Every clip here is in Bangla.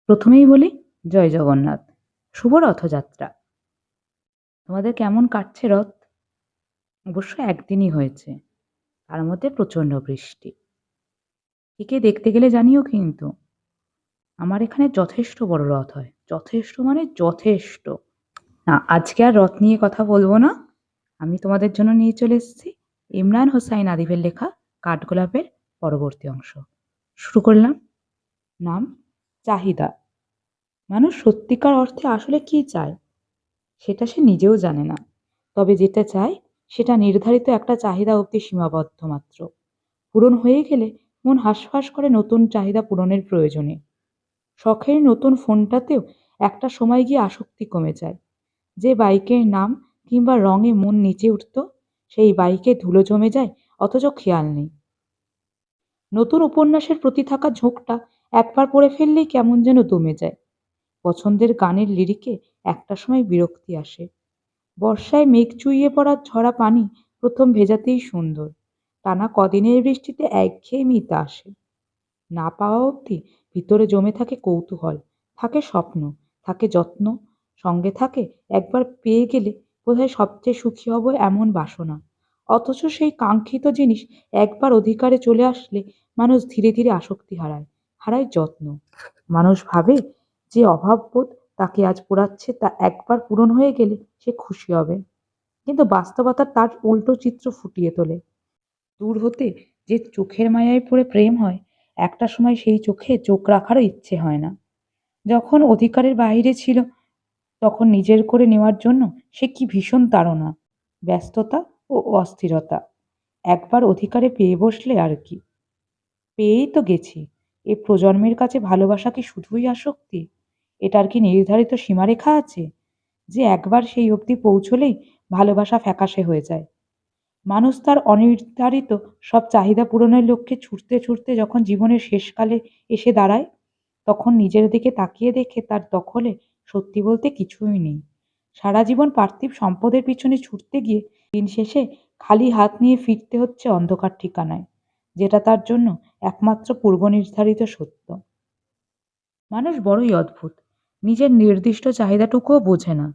প্রথমেই বলি জয় জগন্নাথ। শুভ রথযাত্রা। তোমাদের কেমন কাটছে রথ? অবশ্য একদিনই হয়েছে। তার মধ্যে প্রচণ্ড বৃষ্টি। কে কে দেখতে গেলে জানিও কিন্তু। আমার এখানে যথেষ্ট বড় রথ হয়। যথেষ্ট মানে যথেষ্ট। না, আজকে আর রথ নিয়ে কথা বলবো না। আমি তোমাদের জন্য নিয়ে চলে এসেছি ইমরান হোসাইন আদিবের লেখা কাঠগোলাপের পরবর্তী অংশ। শুরু করলাম। নাম চাহিদা। মানুষ সত্যিকার অর্থে আসলে কি চায় সেটা সে নিজেও জানে না। তবে যেটা চায় সেটা নির্ধারিত একটা চাহিদা অবধি সীমাবদ্ধ মাত্র। পূরণ হয়ে গেলে মন হাঁসফাঁস করে নতুন চাহিদা পূরণের প্রয়োজনে। শখের নতুন ফোনটাতেও একটা সময় গিয়ে আসক্তি কমে যায়। যে বাইকের নাম কিংবা রঙে মন নেচে উঠত, সেই বাইকে ধুলো জমে যায়, অথচ খেয়াল নেই। নতুন উপন্যাসের প্রতি থাকা ঝোঁকটা একবার পড়ে ফেললেই কেমন যেন দমে যায়। পছন্দের গানের লিরিকে একটা সময় বিরক্তি আসে। বর্ষায় মেঘ চুইয়ে পড়া ঝরা পানি প্রথম ভেজাতেই সুন্দর। টানা কদিনের বৃষ্টিতে একঘেয়েমিতে আসে। না পাওয়া অবধি ভিতরে জমে থাকে কৌতূহল, থাকে স্বপ্ন, থাকে যত্ন, সঙ্গে থাকে একবার পেয়ে গেলে বোধহয় সবচেয়ে সুখী হব এমন বাসনা। অথচ সেই কাঙ্ক্ষিত জিনিস একবার অধিকারে চলে আসলে মানুষ ধীরে ধীরে আসক্তি হারায়, হারায় যত্ন। মানুষ ভাবে যে অভাববোধ তাকে আজ পোড়াচ্ছে তা একবার পূরণ হয়ে গেলে সে খুশি হবে। কিন্তু বাস্তবতা তার উল্টো চিত্র ফুটিয়ে তোলে। দূর হতে যে চোখের মায়ায় পড়ে প্রেম হয়, একটা সময় সেই চোখে চোখ রাখারও ইচ্ছে হয় না। যখন অধিকারের বাইরে ছিল তখন নিজের করে নেওয়ার জন্য সে কি ভীষণ তাড়না, ব্যস্ততা ও অস্থিরতা। একবার অধিকারে পেয়ে বসলে আর কি। পেয়েই তো গেছি। এ প্রজন্মের কাছে ভালোবাসা কি শুধুই আসক্তি? এটার কি নির্ধারিত সীমারেখা আছে, যে একবার সেই অবধি পৌঁছলেই ভালোবাসা ফ্যাকাশে হয়ে যায়? মানুষ তার অনির্ধারিত সব চাহিদা পূরণের লক্ষ্যে ছুটতে ছুটতে যখন জীবনের শেষকালে এসে দাঁড়ায়, তখন নিজের দিকে তাকিয়ে দেখে তার দখলে সত্যি বলতে কিছুই নেই। সারা জীবন পার্থিব সম্পদের পিছনে ছুটতে গিয়ে দিন শেষে খালি হাত নিয়ে ফিরতে হচ্ছে অন্ধকার ঠিকানায়, যেটা তার জন্য একমাত্র পূর্বনির্ধারিত সত্য। মানুষ বড়ই অদ্ভুত। নিজের নির্দিষ্ট চাহিদাটুকুও বোঝে না।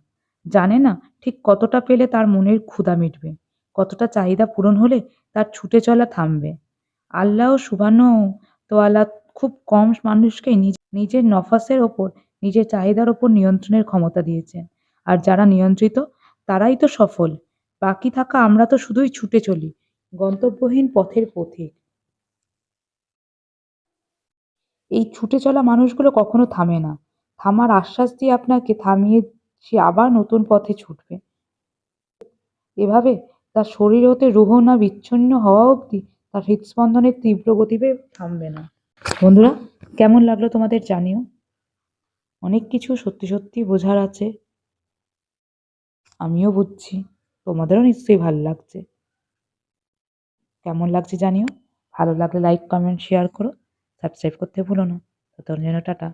জানে না ঠিক কতটা পেলে তার মনের ক্ষুধা মিটবে, কতটা চাহিদা পূরণ হলে তার ছুটে চলা থামবে। আল্লাহ সুবহানাহু তাআলা খুব কম মানুষকেই নিজের নফসের ওপর, নিজের চাহিদার ওপর নিয়ন্ত্রণের ক্ষমতা দিয়েছেন। আর যারা নিয়ন্ত্রিত তারাই তো সফল। বাকি থাকা আমরা তো শুধুই ছুটে চলি, গন্তব্যহীন পথের পথিক। এই ছুটে চলা মানুষগুলো কখনো থামে না। থামার আশ্বাস দিয়ে আপনাকে থামিয়ে সে আবার নতুন পথে ছুটবে। এভাবে তার শরীর হতে রুহ না বিচ্ছিন্ন হওয়া অবধি তার হৃদস্পন্দনের তীব্র গতিবেগ থামবে না। বন্ধুরা, কেমন লাগলো তোমাদের জানিও। অনেক কিছু সত্যি সত্যি বোঝার আছে। আমিও বুঝছি, তোমাদেরও নিশ্চয়ই ভালো লাগছে। কেমন লাগছে জানিও। ভালো লাগলে লাইক, কমেন্ট, শেয়ার করো। সাবস্ক্রাইব করতে ভুলো না। ততক্ষণ জন্য টাটা।